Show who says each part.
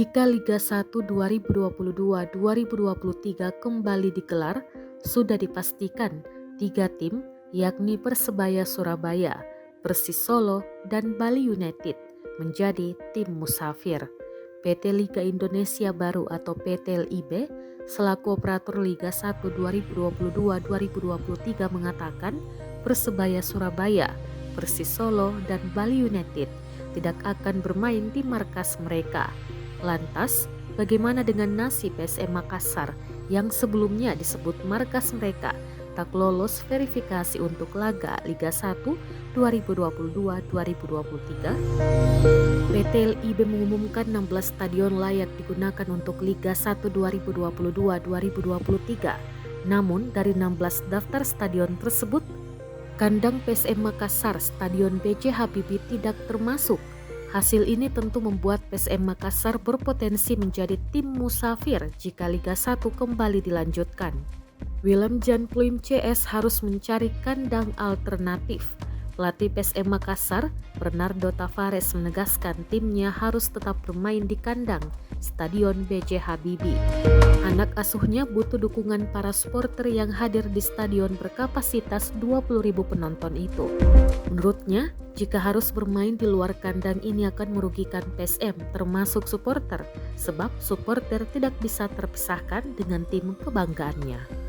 Speaker 1: Jika Liga 1 2022-2023 kembali digelar, sudah dipastikan 3 tim yakni Persebaya Surabaya, Persis Solo, dan Bali United menjadi tim musafir. PT Liga Indonesia Baru atau PT LIB selaku operator Liga 1 2022-2023 mengatakan Persebaya Surabaya, Persis Solo, dan Bali United tidak akan bermain di markas mereka. Lantas, bagaimana dengan nasib PSM Makassar yang sebelumnya disebut markas mereka tak lolos verifikasi untuk laga Liga 1 2022-2023? PT LIB mengumumkan 16 stadion layak digunakan untuk Liga 1 2022-2023. Namun, dari 16 daftar stadion tersebut, kandang PSM Makassar Stadion B.J. Habibie tidak termasuk. Hasil ini tentu membuat PSM Makassar berpotensi menjadi tim musafir jika Liga 1 kembali dilanjutkan. Willem Jan Pluim CS harus mencari kandang alternatif. Pelatih PSM Makassar, Bernardo Tavares menegaskan timnya harus tetap bermain di kandang Stadion B.J. Habibie. Anak asuhnya butuh dukungan para supporter yang hadir di stadion berkapasitas 20.000 penonton itu. Menurutnya, jika harus bermain di luar kandang ini akan merugikan PSM termasuk supporter, sebab supporter tidak bisa terpisahkan dengan tim kebanggaannya.